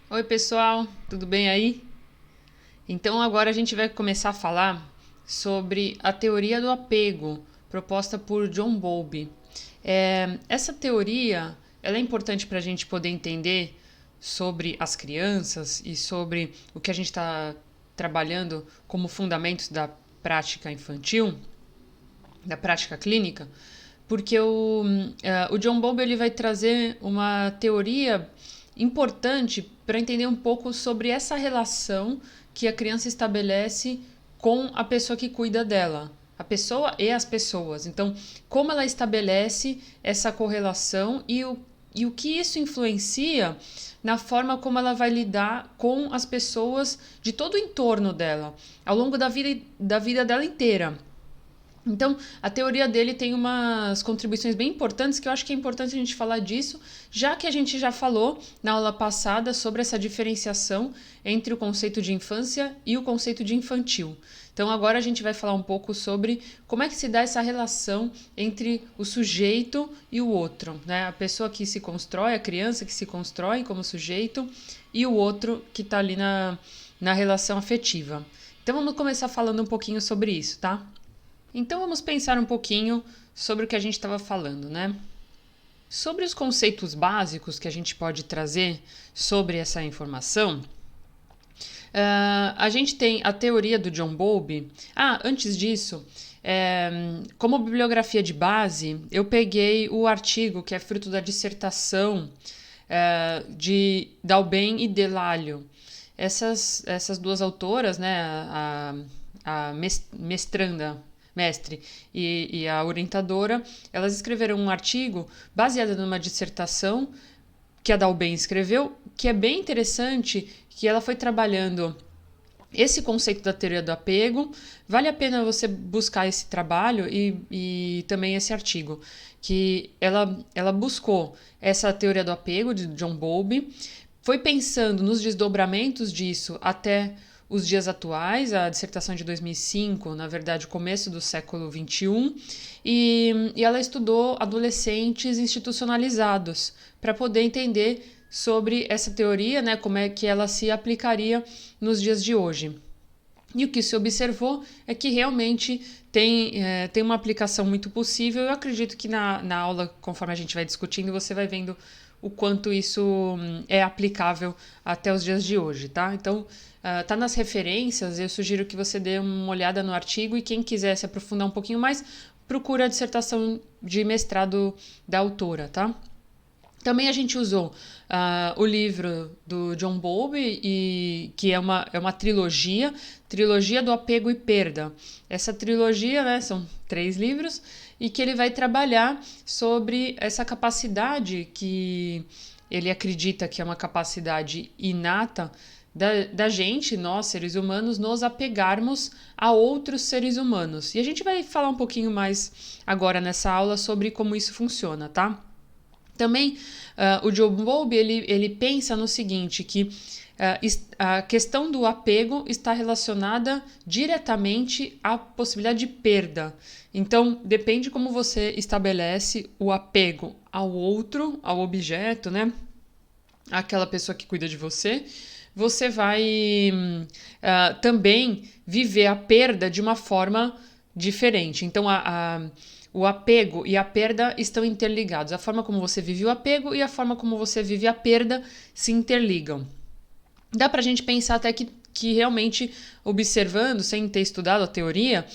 Oi, pessoal, tudo bem aí? Então, agora a gente vai começar a falar sobre a teoria do apego, proposta por John Bowlby. Essa teoria ela é importante para a gente poder entender sobre as crianças e sobre o que a gente está trabalhando como fundamentos da prática infantil, da prática clínica, porque o John Bowlby ele vai trazer uma teoria importante para entender um pouco sobre essa relação que a criança estabelece com a pessoa que cuida dela, a pessoa e as pessoas. Então, como ela estabelece essa correlação e o que isso influencia na forma como ela vai lidar com as pessoas de todo o entorno dela, ao longo da vida dela inteira. Então, a teoria dele tem umas contribuições bem importantes que eu acho que é importante a gente falar disso, já que a gente já falou na aula passada sobre essa diferenciação entre o conceito de infância e o conceito de infantil. Então, agora a gente vai falar um pouco sobre como é que se dá essa relação entre o sujeito e o outro, né? A pessoa que se constrói, a criança que se constrói como sujeito e o outro que está ali na relação afetiva. Então, vamos começar falando um pouquinho sobre isso, tá? Então vamos pensar um pouquinho sobre o que a gente estava falando, né? Sobre os conceitos básicos que a gente pode trazer sobre essa informação, a gente tem a teoria do John Bowlby. Antes disso, como bibliografia de base, eu peguei o artigo que é fruto da dissertação de Dalben e Delalio. Essas duas autoras, né, a mestre e a orientadora, elas escreveram um artigo baseado numa dissertação que a Dalben escreveu, que é bem interessante, que ela foi trabalhando esse conceito da teoria do apego. Vale a pena você buscar esse trabalho e também esse artigo, que ela buscou essa teoria do apego de John Bowlby, foi pensando nos desdobramentos disso até os dias atuais, a dissertação de 2005, na verdade, o começo do século XXI, e ela estudou adolescentes institucionalizados para poder entender sobre essa teoria, né, como é que ela se aplicaria nos dias de hoje. E o que se observou é que realmente tem uma aplicação muito possível. Eu acredito que na aula, conforme a gente vai discutindo, você vai vendo o quanto isso é aplicável até os dias de hoje, tá? Então, tá nas referências, eu sugiro que você dê uma olhada no artigo e quem quiser se aprofundar um pouquinho mais, procura a dissertação de mestrado da autora, tá? Também a gente usou o livro do John Bowlby, que é uma trilogia do apego e perda. Essa trilogia, né, são 3 livros, e que ele vai trabalhar sobre essa capacidade que ele acredita que é uma capacidade inata da gente, nós seres humanos, nos apegarmos a outros seres humanos. E a gente vai falar um pouquinho mais agora nessa aula sobre como isso funciona, tá? Também o John Bowlby ele pensa no seguinte, que a questão do apego está relacionada diretamente à possibilidade de perda. Então, depende como você estabelece o apego ao outro, ao objeto, né? Àquela pessoa que cuida de você, você vai também viver a perda de uma forma diferente. Então, o apego e a perda estão interligados. A forma como você vive o apego e a forma como você vive a perda se interligam. Dá pra gente pensar até que realmente, observando, sem ter estudado a teoria,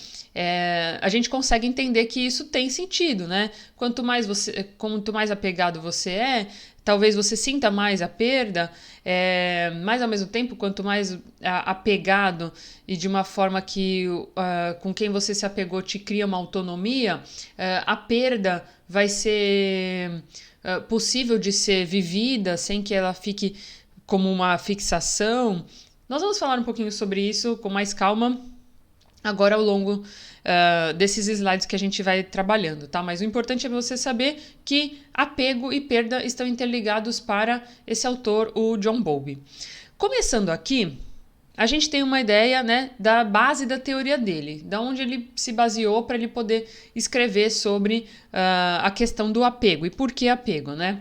a gente consegue entender que isso tem sentido, né? Quanto mais apegado você é, talvez você sinta mais a perda, mas ao mesmo tempo, quanto mais apegado e de uma forma que com quem você se apegou te cria uma autonomia, a perda vai ser possível de ser vivida sem que ela fique como uma fixação. Nós vamos falar um pouquinho sobre isso com mais calma agora ao longo desses slides que a gente vai trabalhando, tá? Mas o importante é você saber que apego e perda estão interligados para esse autor, o John Bowlby. Começando aqui, a gente tem uma ideia, né, da base da teoria dele, da onde ele se baseou para ele poder escrever sobre a questão do apego e por que apego, né?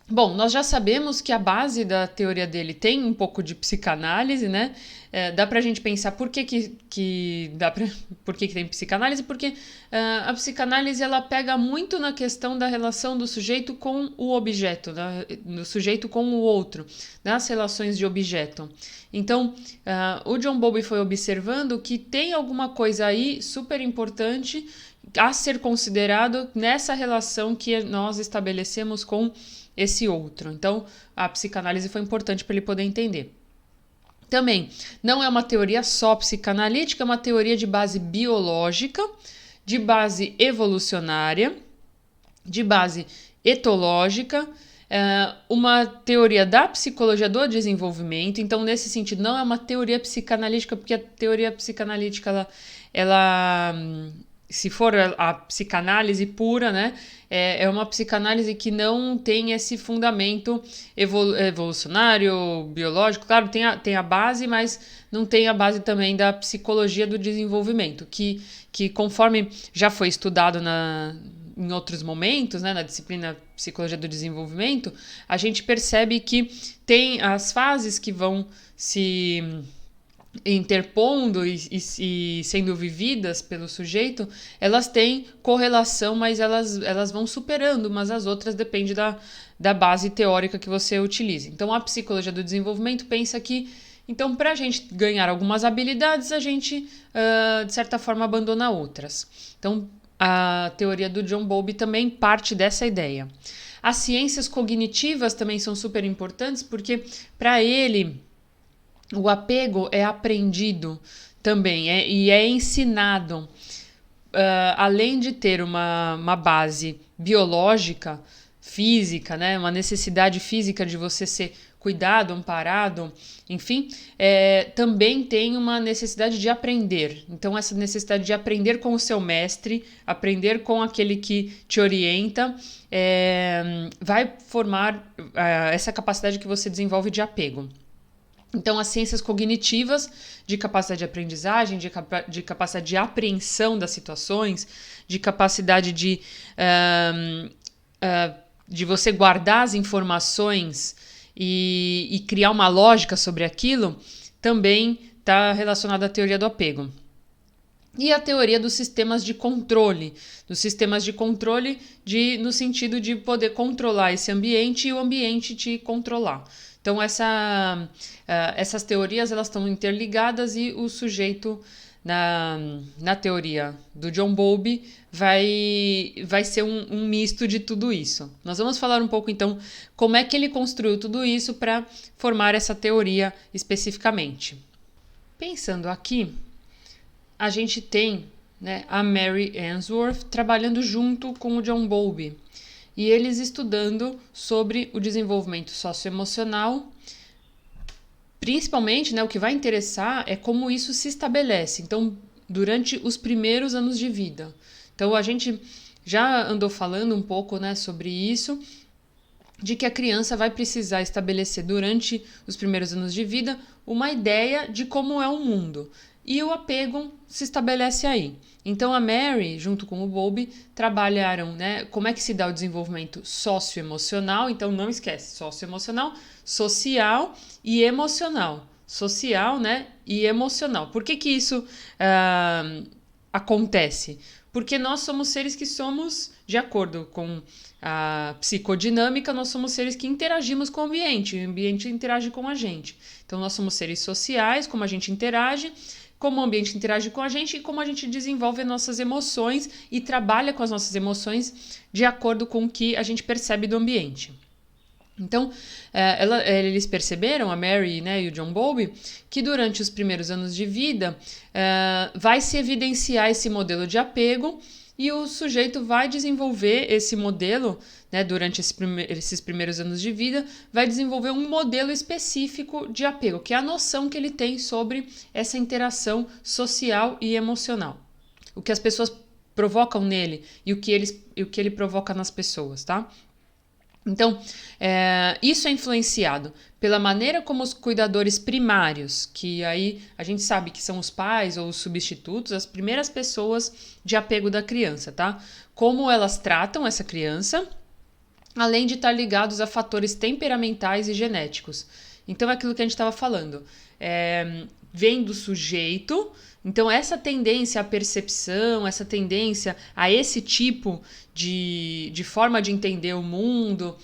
Bom, nós já sabemos que a base da teoria dele tem um pouco de psicanálise, né? Dá pra gente pensar por que tem psicanálise, porque a psicanálise ela pega muito na questão da relação do sujeito com o objeto, né? Do sujeito com o outro, nas relações de objeto. Então, o John Bowlby foi observando que tem alguma coisa aí super importante a ser considerado nessa relação que nós estabelecemos com esse outro. Então, a psicanálise foi importante para ele poder entender. Também, não é uma teoria só psicanalítica, é uma teoria de base biológica, de base evolucionária, de base etológica, uma teoria da psicologia do desenvolvimento. Então, nesse sentido, não é uma teoria psicanalítica, porque a teoria psicanalítica, ela se for a psicanálise pura, né, é uma psicanálise que não tem esse fundamento evolucionário, biológico. Claro, tem a base, mas não tem a base também da psicologia do desenvolvimento, que conforme já foi estudado em outros momentos, né, na disciplina Psicologia do Desenvolvimento, a gente percebe que tem as fases que vão se interpondo e sendo vividas pelo sujeito, elas têm correlação, mas elas vão superando umas às outras, depende da base teórica que você utiliza. Então, a psicologia do desenvolvimento pensa que, então, para a gente ganhar algumas habilidades, a gente, de certa forma, abandona outras. Então, a teoria do John Bowlby também parte dessa ideia. As ciências cognitivas também são super importantes, porque, para ele, o apego é aprendido também e é ensinado. Além de ter uma base biológica, física, né, uma necessidade física de você ser cuidado, amparado, enfim, também tem uma necessidade de aprender. Então, essa necessidade de aprender com o seu mestre, aprender com aquele que te orienta, vai formar essa capacidade que você desenvolve de apego. Então, as ciências cognitivas, de capacidade de aprendizagem, de capacidade de apreensão das situações, de capacidade de você guardar as informações e criar uma lógica sobre aquilo, também está relacionada à teoria do apego. E a teoria dos sistemas de controle. Dos sistemas de controle no sentido de poder controlar esse ambiente e o ambiente te controlar. Então, essas teorias elas estão interligadas e o sujeito, na teoria do John Bowlby, vai ser um misto de tudo isso. Nós vamos falar um pouco, então, como é que ele construiu tudo isso para formar essa teoria especificamente. Pensando aqui, a gente tem, né, a Mary Ainsworth trabalhando junto com o John Bowlby e eles estudando sobre o desenvolvimento socioemocional. Principalmente, né, o que vai interessar é como isso se estabelece. Então, durante os primeiros anos de vida. Então, a gente já andou falando um pouco, né, sobre isso, de que a criança vai precisar estabelecer durante os primeiros anos de vida uma ideia de como é o mundo. E o apego se estabelece aí. Então, a Mary, junto com o Bowlby, trabalharam, né, como é que se dá o desenvolvimento socioemocional. Então, não esquece, socioemocional, social e emocional. Social, né, e emocional. Por que isso acontece? Porque nós somos seres que somos, de acordo com a psicodinâmica, nós somos seres que interagimos com o ambiente interage com a gente. Então, nós somos seres sociais, como a gente interage, como o ambiente interage com a gente e como a gente desenvolve as nossas emoções e trabalha com as nossas emoções de acordo com o que a gente percebe do ambiente. Então, eles perceberam, a Mary, né, e o John Bowlby, que durante os primeiros anos de vida vai se evidenciar esse modelo de apego e o sujeito vai desenvolver esse modelo, né, durante esses primeiros anos de vida, vai desenvolver um modelo específico de apego, que é a noção que ele tem sobre essa interação social e emocional. O que as pessoas provocam nele e o que ele provoca nas pessoas, tá? Então, isso é influenciado pela maneira como os cuidadores primários, que aí a gente sabe que são os pais ou os substitutos, as primeiras pessoas de apego da criança, tá? Como elas tratam essa criança além de estar ligados a fatores temperamentais e genéticos. Então, é aquilo que a gente estava falando. Vem do sujeito, então essa tendência à percepção, essa tendência a esse tipo de forma de entender o mundo,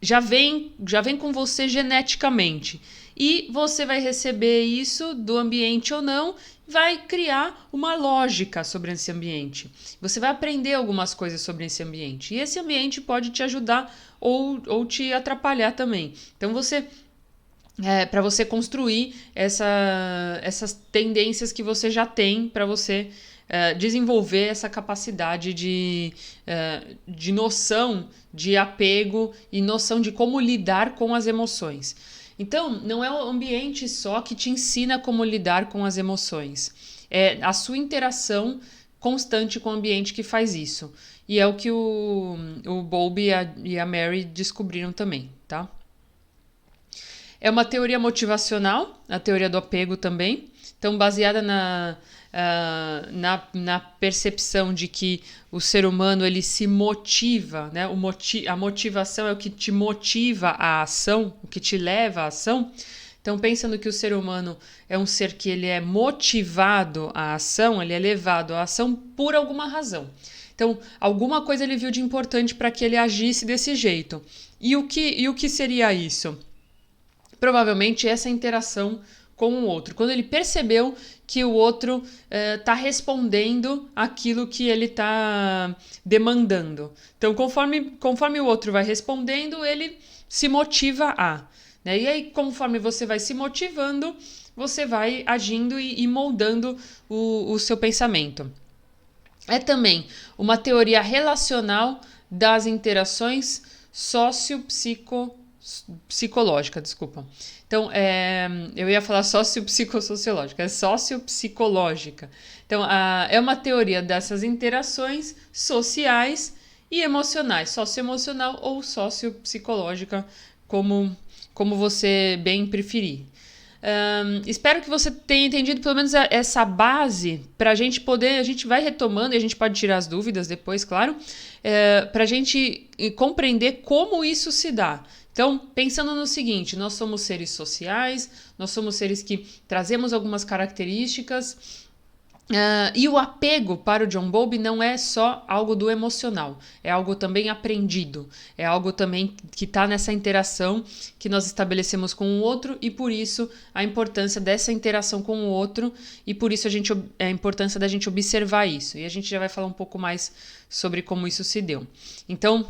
já vem com você geneticamente. E você vai receber isso do ambiente ou não, vai criar uma lógica sobre esse ambiente. Você vai aprender algumas coisas sobre esse ambiente. E esse ambiente pode te ajudar ou te atrapalhar também. Então, para você construir essas tendências que você já tem, para você desenvolver essa capacidade de noção de apego e noção de como lidar com as emoções. Então, não é o ambiente só que te ensina como lidar com as emoções. É a sua interação constante com o ambiente que faz isso. E é o que o Bowlby e a Mary descobriram também, tá? É uma teoria motivacional, a teoria do apego também. Então, baseada na percepção de que o ser humano ele se motiva, né? A motivação é o que te motiva à ação, o que te leva à ação. Então, pensando que o ser humano é um ser que ele é motivado à ação, ele é levado à ação por alguma razão. Então, alguma coisa ele viu de importante para que ele agisse desse jeito. E o que seria isso? Provavelmente essa interação com o outro. Quando ele percebeu que o outro está respondendo aquilo que ele está demandando. Então, conforme o outro vai respondendo, ele se motiva a. Né? E aí, conforme você vai se motivando, você vai agindo e moldando o seu pensamento. É também uma teoria relacional das interações sociopsicológica, desculpa. Então, eu ia falar sociopsicossociológica, é sociopsicológica. Então, é uma teoria dessas interações sociais e emocionais, socioemocional ou sociopsicológica, como você bem preferir. Espero que você tenha entendido pelo menos essa base para a gente vai retomando e a gente pode tirar as dúvidas depois, claro, para a gente compreender como isso se dá. Então, pensando no seguinte, nós somos seres sociais, nós somos seres que trazemos algumas características, e o apego para o John Bowlby não é só algo do emocional, é algo também aprendido, é algo também que está nessa interação que nós estabelecemos com o outro e por isso a importância dessa interação com o outro e por isso a importância da gente observar isso. E a gente já vai falar um pouco mais sobre como isso se deu. Então,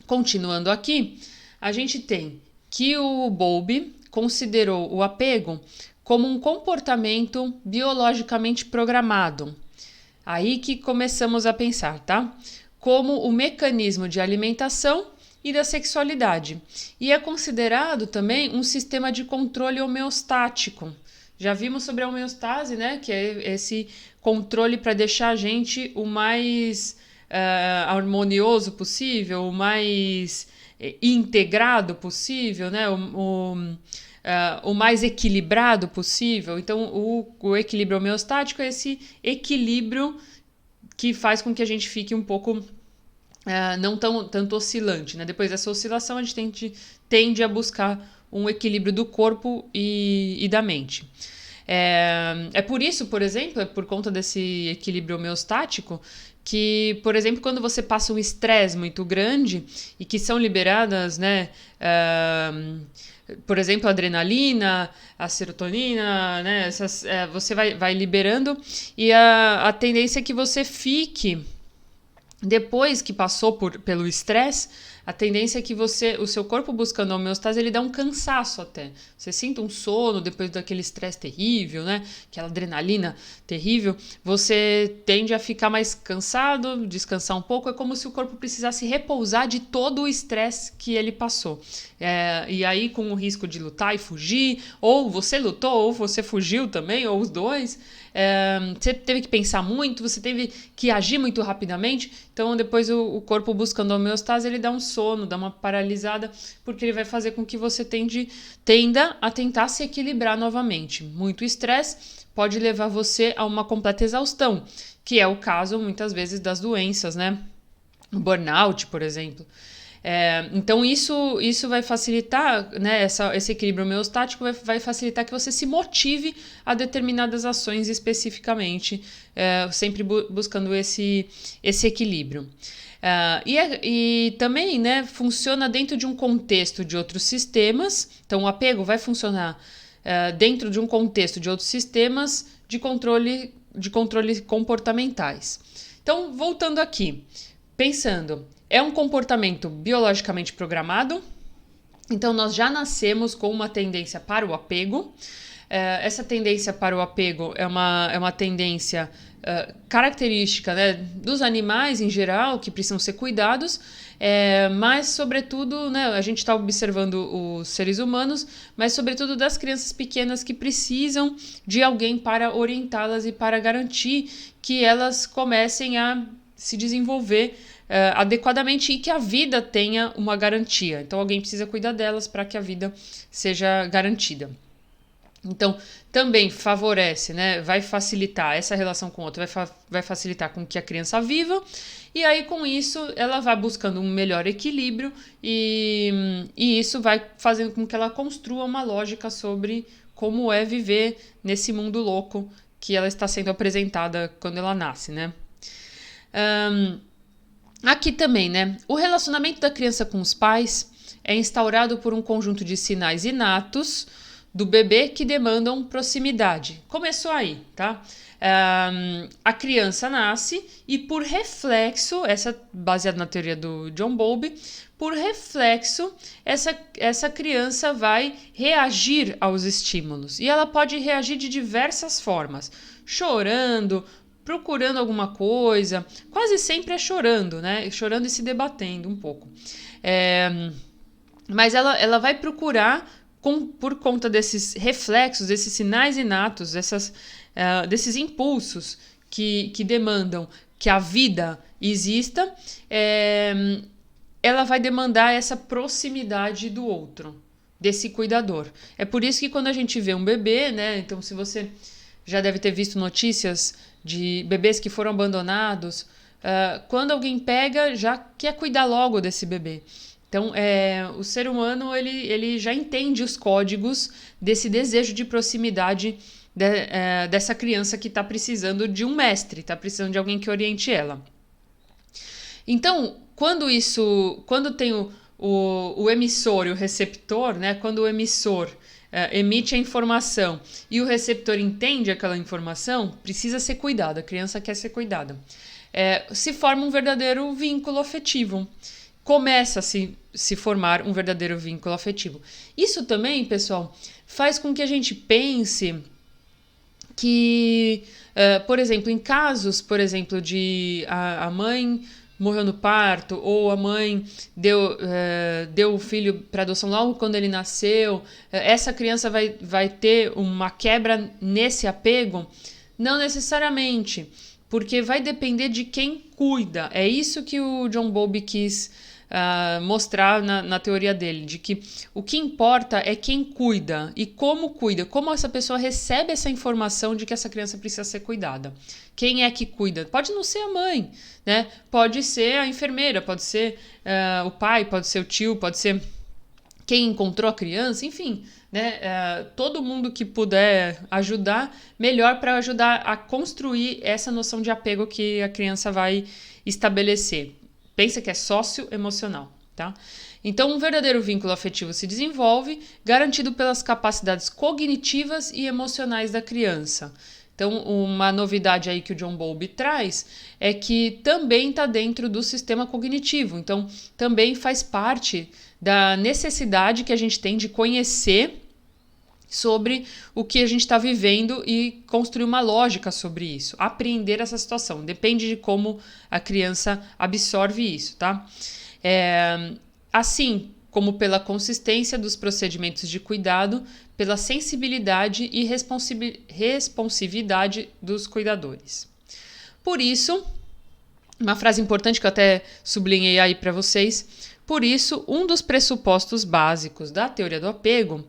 continuando aqui, a gente tem que o Bowlby considerou o apego como um comportamento biologicamente programado. Aí que começamos a pensar, tá? Como o mecanismo de alimentação e da sexualidade. E é considerado também um sistema de controle homeostático. Já vimos sobre a homeostase, né? Que é esse controle para deixar a gente o mais harmonioso possível, o mais integrado possível, né? O mais equilibrado possível. Então, o equilíbrio homeostático é esse equilíbrio que faz com que a gente fique um pouco não tanto oscilante. Né? Depois dessa oscilação, a gente tende a buscar um equilíbrio do corpo e da mente. É por isso, por exemplo, por conta desse equilíbrio homeostático, que, por exemplo, quando você passa um estresse muito grande e que são liberadas, né, por exemplo, a adrenalina, a serotonina, né, você vai liberando e a tendência é que você fique, depois que passou pelo estresse, a tendência é que o seu corpo buscando a homeostase, ele dá um cansaço até. Você sinta um sono depois daquele estresse terrível, né? Aquela adrenalina terrível. Você tende a ficar mais cansado, descansar um pouco. É como se o corpo precisasse repousar de todo o estresse que ele passou. E aí, com o risco de lutar e fugir, ou você lutou, ou você fugiu também, ou os dois. Você teve que pensar muito, você teve que agir muito rapidamente. Então, depois o corpo buscando a homeostase, ele dá um sono, dá uma paralisada, porque ele vai fazer com que você tenda a tentar se equilibrar novamente. Muito estresse pode levar você a uma completa exaustão, que é o caso, muitas vezes, das doenças, né? o burnout, por exemplo. Então, isso vai facilitar, né, esse equilíbrio homeostático vai facilitar que você se motive a determinadas ações especificamente, sempre buscando esse equilíbrio. E também, né, funciona dentro de um contexto de outros sistemas. Então, o apego vai funcionar dentro de um contexto de outros sistemas de controle comportamentais. Então, voltando aqui, pensando, é um comportamento biologicamente programado, então nós já nascemos com uma tendência para o apego. Essa tendência para o apego é uma tendência característica, né, dos animais em geral, que precisam ser cuidados, mas sobretudo, né, a gente está observando os seres humanos, mas sobretudo das crianças pequenas que precisam de alguém para orientá-las e para garantir que elas comecem a se desenvolver adequadamente e que a vida tenha uma garantia. Então alguém precisa cuidar delas para que a vida seja garantida. Então, também favorece, né, vai facilitar essa relação com o outro, vai facilitar com que a criança viva, e aí com isso ela vai buscando um melhor equilíbrio e isso vai fazendo com que ela construa uma lógica sobre como é viver nesse mundo louco que ela está sendo apresentada quando ela nasce, né? Aqui também, né, o relacionamento da criança com os pais é instaurado por um conjunto de sinais inatos do bebê que demandam proximidade. Começou aí, tá? A criança nasce e por reflexo, baseado na teoria do John Bowlby, por reflexo, essa criança vai reagir aos estímulos. E ela pode reagir de diversas formas, chorando, procurando alguma coisa, quase sempre é chorando, né? Chorando e se debatendo um pouco. Mas ela vai procurar, por conta desses reflexos, desses sinais inatos, desses impulsos que demandam que a vida exista, ela vai demandar essa proximidade do outro, desse cuidador. É por isso que quando a gente vê um bebê, né? Então, se você já deve ter visto notícias de bebês que foram abandonados, quando alguém pega, já quer cuidar logo desse bebê. Então, o ser humano ele já entende os códigos desse desejo de proximidade dessa criança que está precisando de um mestre, está precisando de alguém que oriente ela. Então, quando tem o emissor e o receptor, né, quando o emissor emite a informação e o receptor entende aquela informação, precisa ser cuidado, a criança quer ser cuidada. Se forma um verdadeiro vínculo afetivo. Começa a se formar um verdadeiro vínculo afetivo. Isso também, pessoal, faz com que a gente pense que, por exemplo, em casos, por exemplo, de a mãe morreu no parto ou a mãe deu o filho para adoção logo quando ele nasceu, essa criança vai ter uma quebra nesse apego? Não necessariamente, porque vai depender de quem cuida. É isso que o John Bowlby quis mostrar na teoria dele, de que o que importa é quem cuida e como cuida, como essa pessoa recebe essa informação de que essa criança precisa ser cuidada. Quem é que cuida? Pode não ser a mãe, né? Pode ser a enfermeira, pode ser o pai, pode ser o tio, pode ser quem encontrou a criança, enfim, né? Todo mundo que puder ajudar, melhor para ajudar a construir essa noção de apego que a criança vai estabelecer. Pensa que é socioemocional, tá? Então, um verdadeiro vínculo afetivo se desenvolve, garantido pelas capacidades cognitivas e emocionais da criança. Então, uma novidade aí que o John Bowlby traz é que também está dentro do sistema cognitivo. Então, também faz parte da necessidade que a gente tem de conhecer sobre o que a gente está vivendo e construir uma lógica sobre isso, apreender essa situação. Depende de como a criança absorve isso, tá? Assim como pela consistência dos procedimentos de cuidado, pela sensibilidade e responsividade dos cuidadores. Por isso, uma frase importante que eu até sublinhei aí para vocês, por isso, um dos pressupostos básicos da teoria do apego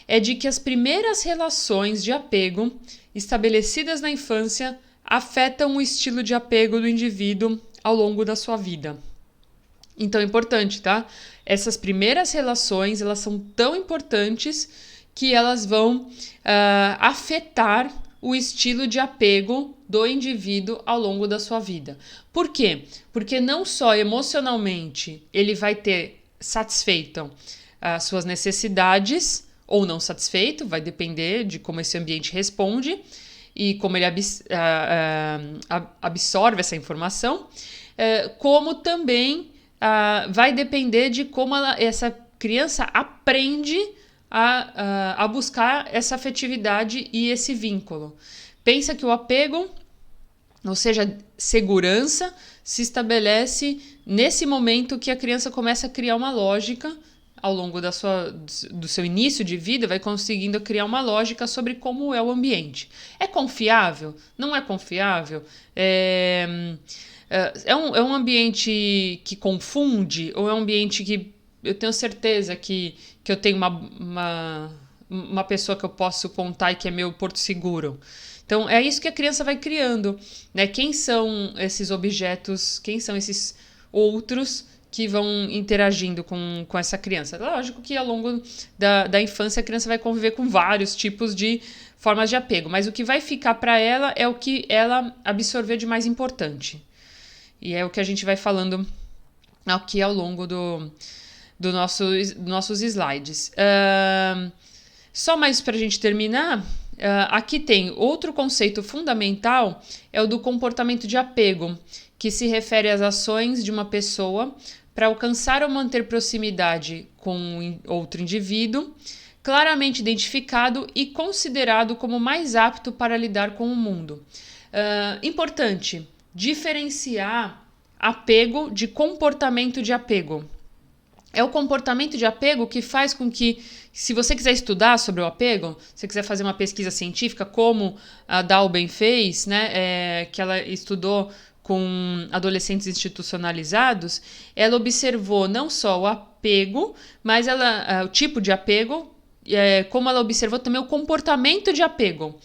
é de que as primeiras relações de apego estabelecidas na infância afetam o estilo de apego do indivíduo ao longo da sua vida. Então é importante, tá? Essas primeiras relações, elas são tão importantes que elas vão afetar o estilo de apego do indivíduo ao longo da sua vida. Por quê? Porque não só emocionalmente ele vai ter satisfeito as suas necessidades ou não satisfeito, vai depender de como esse ambiente responde e como ele absorve essa informação, como também vai depender de como essa criança aprende a buscar essa afetividade e esse vínculo. Pensa que o apego, ou seja, segurança, se estabelece nesse momento que a criança começa a criar uma lógica ao longo do seu início de vida, vai conseguindo criar uma lógica sobre como é o ambiente. É confiável? Não é confiável? É um ambiente que confunde? Ou é um ambiente que eu tenho certeza que eu tenho uma pessoa que eu posso contar e que é meu porto seguro? Então, é isso que a criança vai criando, né? Quem são esses objetos, quem são esses outros que vão interagindo com essa criança? Lógico que ao longo da infância a criança vai conviver com vários tipos de formas de apego, mas o que vai ficar para ela é o que ela absorveu de mais importante. E é o que a gente vai falando aqui ao longo dos nossos slides. Só mais para a gente terminar, aqui tem outro conceito fundamental, é o do comportamento de apego, que se refere às ações de uma pessoa para alcançar ou manter proximidade com outro indivíduo, claramente identificado e considerado como mais apto para lidar com o mundo. Importante diferenciar apego de comportamento de apego. É o comportamento de apego que faz com que, se você quiser estudar sobre o apego, se você quiser fazer uma pesquisa científica, como a Dalben fez, né, que ela estudou com adolescentes institucionalizados, ela observou não só o apego, mas o tipo de apego, como ela observou também o comportamento de apego.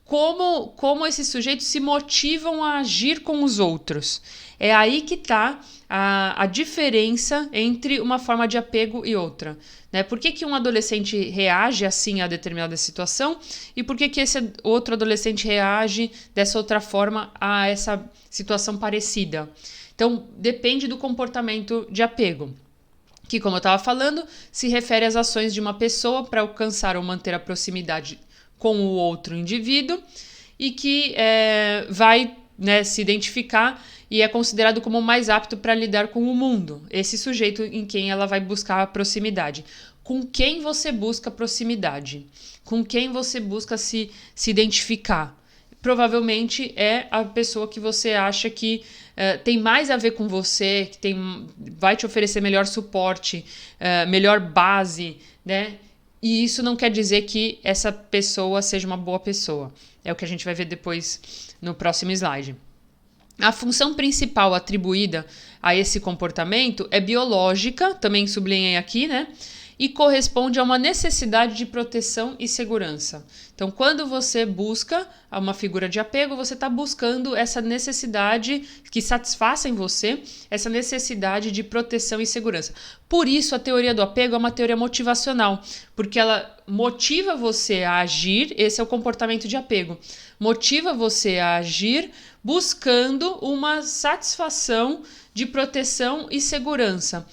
Como esses sujeitos se motivam a agir com os outros. É aí que está a diferença entre uma forma de apego e outra. Né? Por que um adolescente reage assim a determinada situação e por que esse outro adolescente reage dessa outra forma a essa situação parecida? Então, depende do comportamento de apego, que, como eu estava falando, se refere às ações de uma pessoa para alcançar ou manter a proximidade com o outro indivíduo e que vai, né, se identificar e é considerado como mais apto para lidar com o mundo. Esse sujeito em quem ela vai buscar a proximidade. Com quem você busca proximidade? Com quem você busca se identificar? Provavelmente é a pessoa que você acha que tem mais a ver com você, que vai te oferecer melhor suporte, melhor base, né? E isso não quer dizer que essa pessoa seja uma boa pessoa. É o que a gente vai ver depois no próximo slide. A função principal atribuída a esse comportamento é biológica, também sublinhei aqui, né? E corresponde a uma necessidade de proteção e segurança. Então, quando você busca uma figura de apego, você está buscando essa necessidade que satisfaça em você, essa necessidade de proteção e segurança. Por isso, a teoria do apego é uma teoria motivacional, porque ela motiva você a agir, esse é o comportamento de apego, motiva você a agir buscando uma satisfação de proteção e segurança.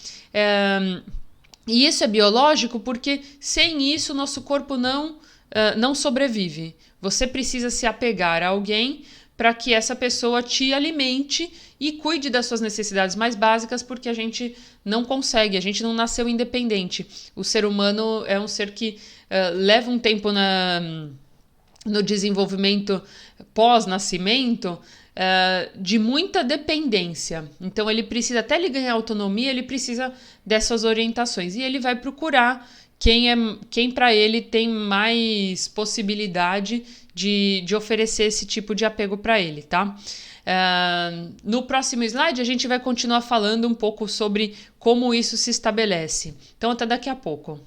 E isso é biológico porque sem isso nosso corpo não sobrevive. Você precisa se apegar a alguém para que essa pessoa te alimente e cuide das suas necessidades mais básicas, porque a gente não consegue, a gente não nasceu independente. O ser humano é um ser que leva um tempo no desenvolvimento pós-nascimento de muita dependência. Então ele precisa, até ele ganhar autonomia, ele precisa dessas orientações. E ele vai procurar quem para ele tem mais possibilidade de oferecer esse tipo de apego para ele, tá? No próximo slide a gente vai continuar falando um pouco sobre como isso se estabelece. Então até daqui a pouco.